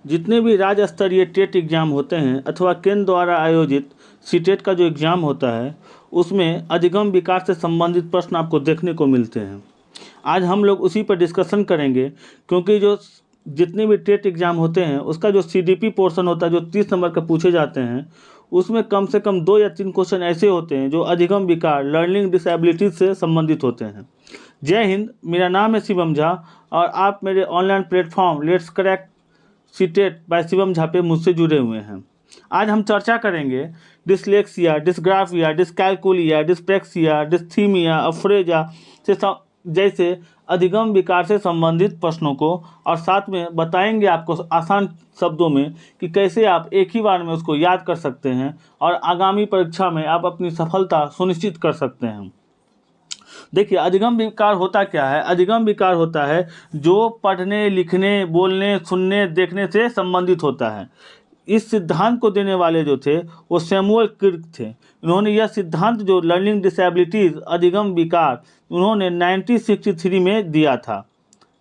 जितने भी राज्य स्तरीय टेट एग्ज़ाम होते हैं अथवा केंद्र द्वारा आयोजित सीटेट का जो एग्ज़ाम होता है उसमें अधिगम विकास से संबंधित प्रश्न आपको देखने को मिलते हैं। आज हम लोग उसी पर डिस्कशन करेंगे, क्योंकि जो जितने भी टेट एग्ज़ाम होते हैं उसका जो CDP पोर्शन होता है जो 30 नंबर के पूछे जाते हैं उसमें कम से कम 2 या 3 क्वेश्चन ऐसे होते हैं जो अधिगम विकार लर्निंग डिसेबिलिटीज से संबंधित होते हैं। जय हिंद, मेरा नाम है शिवम झा और आप मेरे online platform let's crack CTET by Shivam Jha पे मुझसे जुड़े हुए हैं। आज हम चर्चा करेंगे dyslexia, dysgraphia, dyscalculia, dyspraxia, dysthymia, aphasia से जैसे अधिगम विकार से संबंधित प्रश्नों को, और साथ में बताएंगे आपको आसान शब्दों में कि कैसे आप एक ही बार में उसको याद कर सकते हैं और आगामी परीक्षा में आप अपनी सफलता सुनिश्चित कर सकते हैं। देखिए, अधिगम विकार होता क्या है? अधिगम विकार होता है जो पढ़ने, लिखने, बोलने, सुनने, देखने से संबंधित होता है। इस सिद्धांत को देने वाले जो थे वो सैमुअल क्रिक थे। उन्होंने यह सिद्धांत जो लर्निंग डिसेबिलिटीज़ अधिगम विकार उन्होंने 1963 में दिया था।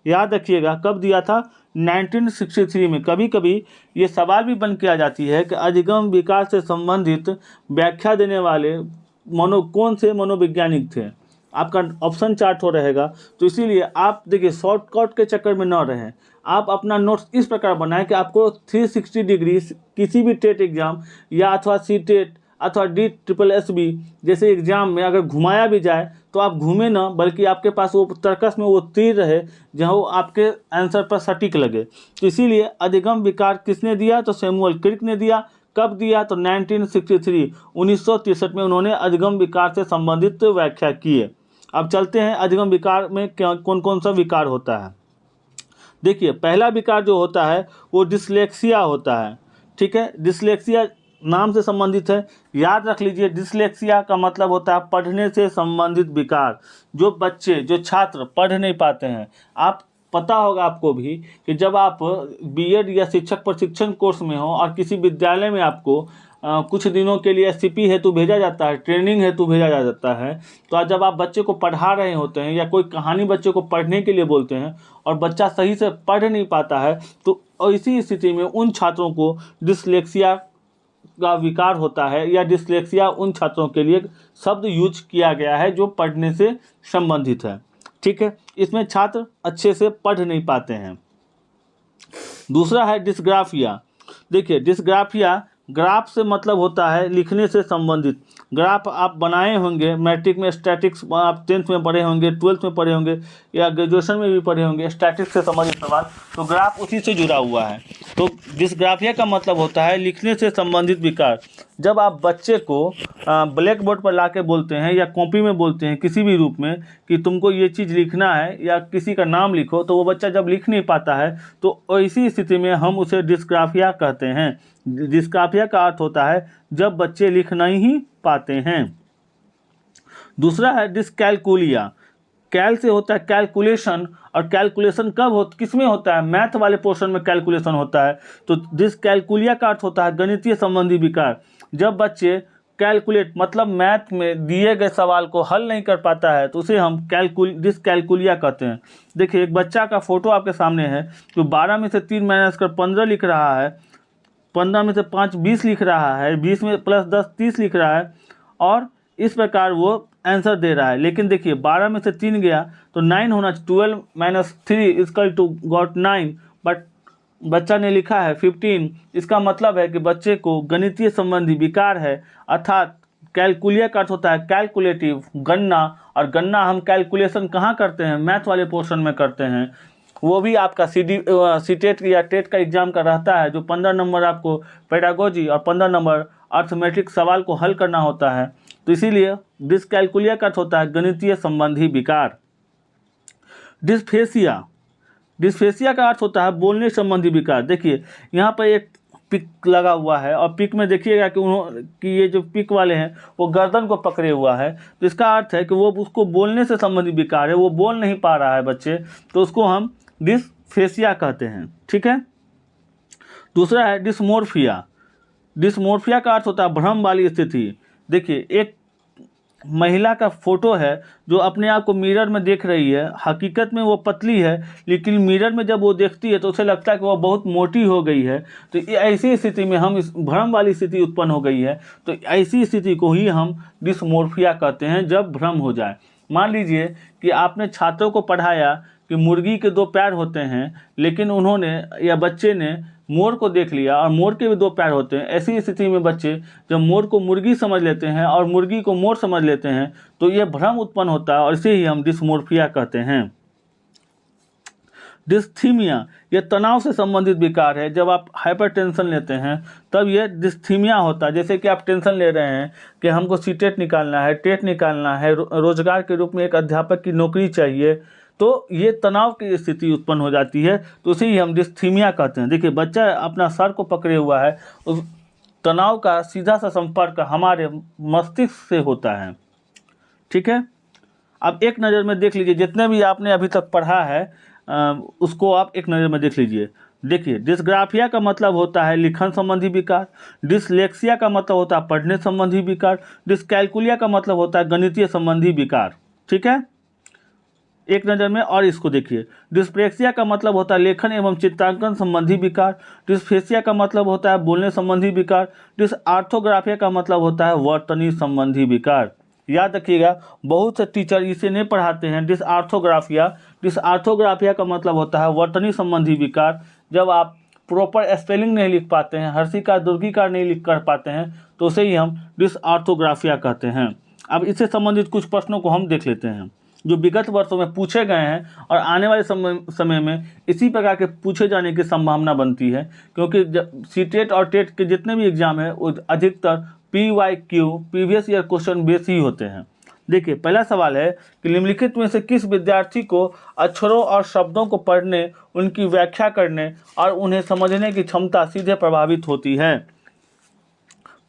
याद रखिएगा, कब दिया था? 1963 में। कभी कभी ये सवाल भी बन के आ जाती है कि अधिगम विकार से संबंधित व्याख्या देने वाले कौन से मनोवैज्ञानिक थे। आपका ऑप्शन चार्ट हो रहेगा, तो इसीलिए आप देखिए शॉर्टकट के चक्कर में न रहें। आप अपना नोट्स इस प्रकार बनाएं कि आपको 360 डिग्री किसी भी टेट एग्ज़ाम या अथवा सीटेट अथवा DSSB जैसे एग्ज़ाम में अगर घुमाया भी जाए तो आप घूमें ना, बल्कि आपके पास वो तर्कस में वो तीर रहे जहाँ वो आपके आंसर पर सटीक लगे। तो इसीलिए अधिगम विकार किसने दिया? तो सैमुअल क्रिक ने दिया। कब दिया? तो 1963 में उन्होंने अधिगम विकार से संबंधित व्याख्या की है। अब चलते हैं अधिगम विकार में कौन कौन सा विकार होता है। देखिए, पहला विकार जो होता है वो डिसलेक्सिया होता है। ठीक है, डिसलेक्सिया नाम से संबंधित है, याद रख लीजिए। डिसलेक्सिया का मतलब होता है पढ़ने से संबंधित विकार। जो बच्चे, जो छात्र पढ़ नहीं पाते हैं, आप पता होगा आपको भी कि जब आप BEd या शिक्षक प्रशिक्षण कोर्स में हो और किसी विद्यालय में आपको कुछ दिनों के लिए SCP हेतु भेजा जाता है, ट्रेनिंग हेतु भेजा जाता है, तो आज जब आप बच्चे को पढ़ा रहे होते हैं या कोई कहानी बच्चे को पढ़ने के लिए बोलते हैं और बच्चा सही से पढ़ नहीं पाता है, तो इसी स्थिति में उन छात्रों को डिसलेक्सिया का विकार होता है, या डिसलेक्सिया उन छात्रों के लिए शब्द यूज किया गया है जो पढ़ने से संबंधित है। ठीक है, इसमें छात्र अच्छे से पढ़ नहीं पाते हैं। दूसरा है डिस्ग्राफिया। देखिए, डिस्ग्राफिया ग्राफ से मतलब होता है लिखने से संबंधित। ग्राफ आप बनाए होंगे, मैट्रिक में स्टैटिक्स आप 10th में पढ़े होंगे, 12th में पढ़े होंगे या ग्रेजुएशन में भी पढ़े होंगे, स्टैटिक्स से संबंधित सवाल, तो ग्राफ उसी से जुड़ा हुआ है। तो डिस्ग्राफिया का मतलब होता है लिखने से संबंधित विकार। जब आप बच्चे को ब्लैक बोर्ड पर ला के बोलते हैं या कॉपी में बोलते हैं किसी भी रूप में कि तुमको ये चीज़ लिखना है या किसी का नाम लिखो, तो वो बच्चा जब लिख नहीं पाता है तो इसी स्थिति में हम उसे डिस्ग्राफिया कहते हैं। डिस्ग्राफिया का अर्थ होता है जब बच्चे लिख नहीं पाते हैं। दूसरा है डिस्कैलकुलिया। कैल से होता है कैलकुलेशन, और कैलकुलेशन किस में होता है? मैथ वाले पोर्शन में कैलकुलेशन होता है। तो डिस्कैलकुलिया का अर्थ होता है गणितीय संबंधी विकार। जब बच्चे कैलकुलेट मतलब मैथ में दिए गए सवाल को हल नहीं कर पाता है तो उसे हम डिस्कैलकुलिया कहते हैं। देखिए, एक बच्चा का फोटो आपके सामने है जो 12 में से 3 माइनस कर 15 लिख रहा है, 15 में से 5 20 लिख रहा है, 20 में प्लस 10 30 लिख रहा है, और इस प्रकार वो आंसर दे रहा है। लेकिन देखिए, 12 में से 3 गया तो 9 होना चाहिए। 12 minus 3 equal to got 9, but बच्चा ने लिखा है 15। इसका मतलब है कि बच्चे को गणितीय संबंधी विकार है, अर्थात कैलकुलिया का अर्थ होता है कैलकुलेटिव, गणना, और गणना हम कैलकुलेशन कहाँ करते हैं? मैथ वाले पोर्शन में करते हैं। वो भी आपका सीटेट या टेट का एग्जाम का रहता है, जो 15 नंबर आपको पेडागोजी और 15 नंबर अर्थमेटिक सवाल को हल करना होता है। तो इसीलिए डिस्कैलकुलिया का अर्थ होता है गणितीय संबंधी विकार। डिस्फेसिया का अर्थ होता है बोलने संबंधी विकार। देखिए, यहाँ पर एक पिक लगा हुआ है और पिक में देखिएगा कि ये जो पिक वाले हैं वो गर्दन को पकड़े हुआ है, तो इसका अर्थ है कि वो उसको बोलने से संबंधित विकार है, वो बोल नहीं पा रहा है बच्चे, तो उसको हम डिस्फेसिया कहते हैं। ठीक है। दूसरा है डिस्मोर्फिया। डिस्मोर्फिया का अर्थ होता है भ्रम वाली स्थिति। देखिए, एक महिला का फोटो है जो अपने आप को मिरर में देख रही है, हकीकत में वो पतली है, लेकिन मिरर में जब वो देखती है तो उसे लगता है कि वो बहुत मोटी हो गई है। तो ऐसी स्थिति में हम इस भ्रम वाली स्थिति उत्पन्न हो गई है। तो ऐसी स्थिति को ही हम डिस्मोर्फिया कहते हैं, जब भ्रम हो जाए। मान लीजिए कि आपने छात्रों को पढ़ाया कि मुर्गी के 2 पैर होते हैं, लेकिन उन्होंने या बच्चे ने मोर को देख लिया और मोर के भी 2 पैर होते हैं। ऐसी स्थिति में बच्चे जब मोर को मुर्गी समझ लेते हैं और मुर्गी को मोर समझ लेते हैं तो यह भ्रम उत्पन्न होता है और इसे ही हम डिस्मोर्फिया कहते हैं। डिस्थीमिया, यह तनाव से संबंधित विकार है। जब आप हाइपरटेंशन लेते हैं तब यह डिस्थीमिया होता है। जैसे कि आप टेंशन ले रहे हैं कि हमको सीटेट निकालना है, टेट निकालना है, रोजगार के रूप में एक अध्यापक की नौकरी चाहिए, तो ये तनाव की स्थिति उत्पन्न हो जाती है, तो उसे ही हम डिस्थीमिया कहते हैं। देखिए, बच्चा अपना सर को पकड़े हुआ है, उस तनाव का सीधा सा संपर्क हमारे मस्तिष्क से होता है। ठीक है, अब एक नज़र में देख लीजिए, जितने भी आपने अभी तक पढ़ा है उसको आप एक नज़र में देख लीजिए। देखिए, डिस्ग्राफिया का मतलब होता है लिखन संबंधी विकार, डिसलेक्सिया का मतलब होता है पढ़ने संबंधी विकार, डिसकैलकुलिया का मतलब होता है गणितीय संबंधी विकार। ठीक है, एक नज़र में। और इसको देखिए, डिस्प्रेक्सिया का मतलब होता है लेखन एवं चित्रांकन संबंधी विकार, डिस्फेसिया का मतलब होता है बोलने संबंधी विकार, डिसआर्थोग्राफिया का मतलब होता है वर्तनी संबंधी विकार। याद रखिएगा, बहुत से टीचर इसे नहीं पढ़ाते हैं। डिसआर्थोग्राफिया का मतलब होता है वर्तनी संबंधी विकार। जब आप प्रॉपर स्पेलिंग नहीं लिख पाते हैं, हर्षिकार दुर्घिकार नहीं लिख कर पाते हैं, तो उसे ही हम डिसआर्थोग्राफिया कहते हैं। अब इससे संबंधित कुछ प्रश्नों को हम देख लेते हैं जो विगत वर्षों में पूछे गए हैं और आने वाले समय में इसी प्रकार के पूछे जाने की संभावना बनती है, क्योंकि सीटेट और टेट के जितने भी एग्जाम हैं वो अधिकतर PYQ previous year question base ही होते हैं। देखिए, पहला सवाल है कि निम्नलिखित में से किस विद्यार्थी को अक्षरों और शब्दों को पढ़ने, उनकी व्याख्या करने और उन्हें समझने की क्षमता सीधे प्रभावित होती है।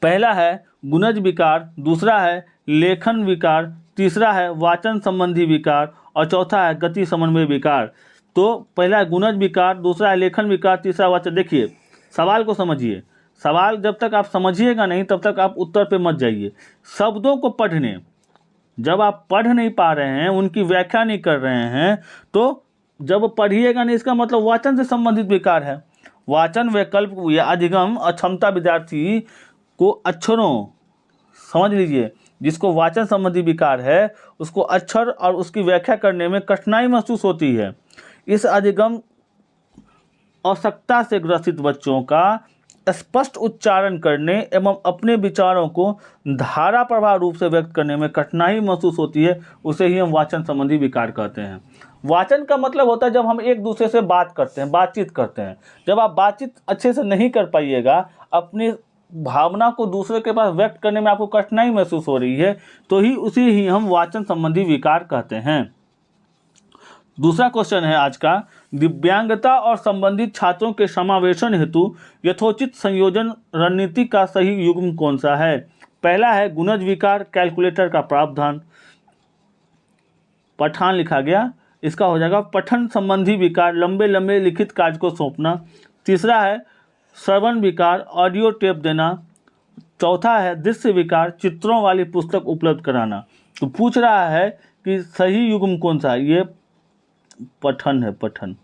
पहला है गुणज विकार, दूसरा है लेखन विकार, तीसरा है वाचन संबंधी विकार और चौथा है गति समन्वय विकार। तो पहला है गुणज विकार, दूसरा है लेखन विकार, तीसरा वाचन। देखिए, सवाल को समझिए। सवाल जब तक आप समझिएगा नहीं तब तक आप उत्तर पे मत जाइए। शब्दों को पढ़ने, जब आप पढ़ नहीं पा रहे हैं, उनकी व्याख्या नहीं कर रहे हैं, तो जब पढ़िएगा नहीं, इसका मतलब वाचन से संबंधित विकार है। वाचन वैकल्प या अधिगम अक्षमता विद्यार्थी को अक्षरों, समझ लीजिए, जिसको वाचन संबंधी विकार है उसको अक्षर और उसकी व्याख्या करने में कठिनाई महसूस होती है। इस अधिगम आवश्यकता से ग्रसित बच्चों का स्पष्ट उच्चारण करने एवं अपने विचारों को धारा प्रवाह रूप से व्यक्त करने में कठिनाई महसूस होती है, उसे ही हम वाचन संबंधी विकार कहते हैं। वाचन का मतलब होता है जब हम एक दूसरे से बात करते हैं, बातचीत करते हैं। जब आप बातचीत अच्छे से नहीं कर पाइएगा, अपनी भावना को दूसरे के पास व्यक्त करने में आपको कठिनाई महसूस हो रही है, तो ही उसे ही हम वाचन संबंधी विकार कहते हैं। दूसरा क्वेश्चन है आज का, दिव्यांगता और संबंधित छात्रों के समावेशन हेतु यथोचित संयोजन रणनीति का सही युग्म कौन सा है? पहला है गुणज विकार, कैलकुलेटर का प्रावधान, पठान लिखा गया, इसका हो जाएगा पठन संबंधी विकार, लंबे लंबे लिखित कार्य को सौंपना। तीसरा है श्रवण विकार, ऑडियो टेप देना। चौथा है दृश्य विकार, चित्रों वाली पुस्तक उपलब्ध कराना। तो पूछ रहा है कि सही युग्म कौन सा है? ये पठन है, पठन।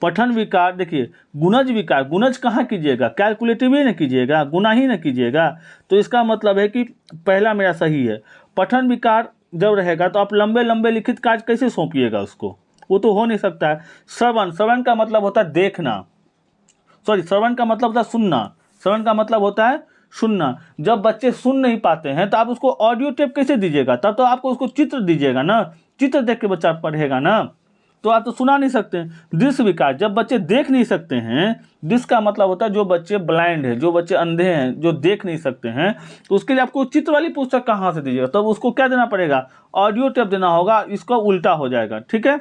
पठन विकार, देखिए गुणज विकार, गुणज कहाँ कीजिएगा? कैलकुलेटिव ही न कीजिएगा, गुना ही न कीजिएगा। तो इसका मतलब है कि पहला मेरा सही है। पठन विकार जब रहेगा तो आप लंबे लंबे लिखित कार्य कैसे सौंपिएगा उसको? वो तो हो नहीं सकता है। श्रवण, श्रवण का मतलब होता है देखना, सॉरी श्रवण का मतलब होता है सुनना, श्रवण का मतलब होता है सुनना। जब बच्चे सुन नहीं पाते हैं तो आप उसको ऑडियो टेप कैसे दीजिएगा? तब तो आपको उसको चित्र दीजिएगा ना, चित्र देख के बच्चा पढ़ेगा ना, तो आप तो सुना नहीं सकते। दृश्य विकार, जब बच्चे देख नहीं सकते हैं, दृश्य का मतलब होता है जो बच्चे ब्लाइंड है, जो बच्चे अंधे हैं, जो देख नहीं सकते हैं, तो उसके लिए आपको चित्र वाली पुस्तक कहाँ से दीजिएगा? तब उसको क्या देना पड़ेगा? ऑडियो टेप देना होगा, इसका उल्टा हो जाएगा। ठीक है,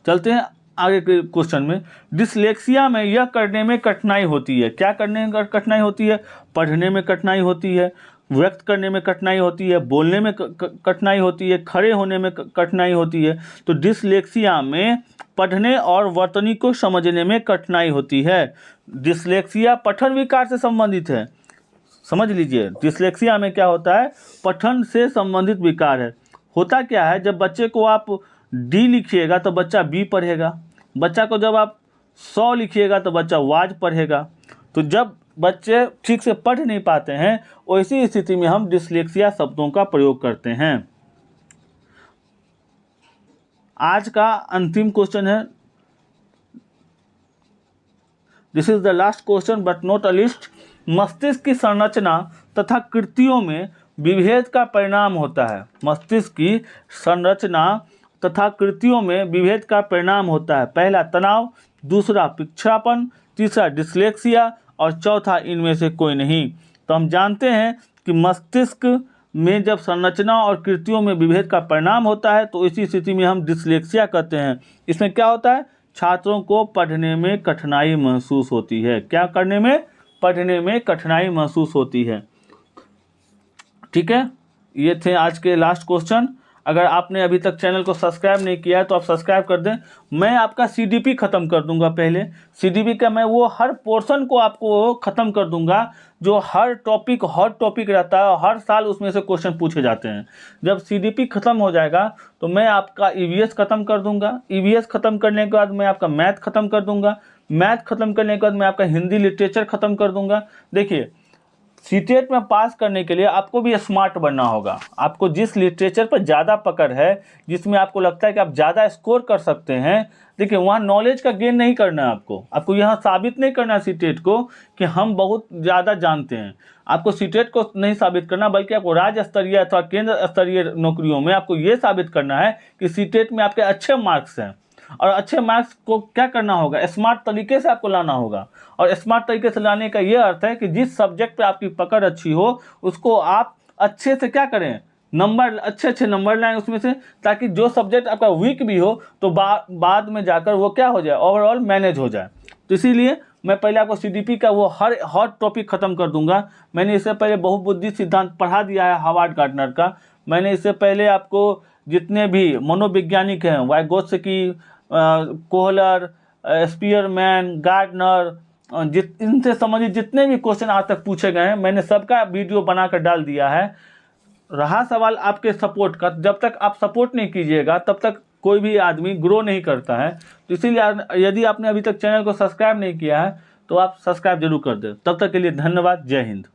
चलते हैं आगे के क्वेश्चन में। डिसलेक्सिया में यह करने में कठिनाई होती है। क्या करने में कठिनाई होती है? पढ़ने में कठिनाई होती है, व्यक्त करने में कठिनाई होती है, बोलने में कठिनाई होती है, खड़े होने में कठिनाई होती है। तो डिसलेक्सिया में पढ़ने और वर्तनी को समझने में कठिनाई होती है। डिसलेक्सिया पठन विकार से संबंधित है, समझ लीजिए, डिसलेक्सिया में क्या होता है, पठन से संबंधित विकार है। होता क्या है, जब बच्चे को आप डी लिखिएगा तो बच्चा बी पढ़ेगा, बच्चा को जब आप 100 लिखिएगा तो बच्चा वाज पढ़ेगा। तो जब बच्चे ठीक से पढ़ नहीं पाते हैं, वैसी स्थिति में हम डिसलेक्सिया शब्दों का प्रयोग करते हैं। आज का अंतिम क्वेश्चन है, this is the last question but not a list. मस्तिष्क की संरचना तथा कृतियों में विभेद का परिणाम होता है। मस्तिष्क की संरचना तथा कृतियों में विभेद का परिणाम होता है। पहला तनाव, दूसरा पिछड़ापन, तीसरा डिसलेक्सिया और चौथा इनमें से कोई नहीं। तो हम जानते हैं कि मस्तिष्क में जब संरचना और कृतियों में विभेद का परिणाम होता है तो इसी स्थिति में हम डिसलेक्सिया कहते हैं। इसमें क्या होता है, छात्रों को पढ़ने में कठिनाई महसूस होती है। क्या करने में, पढ़ने में कठिनाई महसूस होती है। ठीक है, ये थे आज के लास्ट क्वेश्चन। अगर आपने अभी तक चैनल को सब्सक्राइब नहीं किया है तो आप सब्सक्राइब कर दें। मैं आपका सीडीपी ख़त्म कर दूंगा। पहले सीडीपी का मैं वो हर पोर्शन को आपको ख़त्म कर दूंगा जो हर टॉपिक हॉट टॉपिक रहता है और हर साल उसमें से क्वेश्चन पूछे जाते हैं। जब सीडीपी ख़त्म हो जाएगा तो मैं आपका ईवीएस ख़त्म कर दूंगा। ईवीएस ख़त्म करने के बाद मैं आपका मैथ ख़त्म कर दूंगा। मैथ ख़त्म करने के बाद मैं आपका हिंदी लिटरेचर ख़त्म कर दूंगा। देखिए, सीटेट में पास करने के लिए आपको भी स्मार्ट बनना होगा। आपको जिस लिटरेचर पर ज़्यादा पकड़ है, जिसमें आपको लगता है कि आप ज़्यादा स्कोर कर सकते हैं, देखिए वहाँ नॉलेज का गेन नहीं करना है। आपको यहाँ साबित नहीं करना है सीटेट को कि हम बहुत ज़्यादा जानते हैं। आपको सीटेट को नहीं साबित करना, बल्कि आपको राज्य स्तरीय अथवा केंद्र स्तरीय नौकरियों में आपको ये साबित करना है कि सीटेट में आपके अच्छे मार्क्स हैं। और अच्छे मार्क्स को क्या करना होगा, स्मार्ट तरीके से आपको लाना होगा। और स्मार्ट तरीके से लाने का ये अर्थ है कि जिस सब्जेक्ट पे आपकी पकड़ अच्छी हो उसको आप अच्छे से क्या करें, नंबर अच्छे नंबर लाएं उसमें से, ताकि जो सब्जेक्ट आपका वीक भी हो तो बाद में जाकर वो क्या हो जाए, ओवरऑल मैनेज हो जाए। तो इसीलिए मैं पहले आपको सीडीपी का वो हर हॉट टॉपिक ख़त्म कर दूंगा। मैंने इससे पहले बहुबुद्धि सिद्धांत पढ़ा दिया है हार्वर्ड गार्डनर का। मैंने इससे पहले आपको जितने भी मनोवैज्ञानिक हैं, वाइगोत्स्की, कोहलर, स्पीयरमैन, गार्डनर, इनसे संबंधित जितने भी क्वेश्चन आज तक पूछे गए हैं मैंने सबका वीडियो बनाकर डाल दिया है। रहा सवाल आपके सपोर्ट का, जब तक आप सपोर्ट नहीं कीजिएगा तब तक कोई भी आदमी ग्रो नहीं करता है। तो इसीलिए यदि आपने अभी तक चैनल को सब्सक्राइब नहीं किया है तो आप सब्सक्राइब जरूर कर दें। तब तक के लिए धन्यवाद। जय हिंद।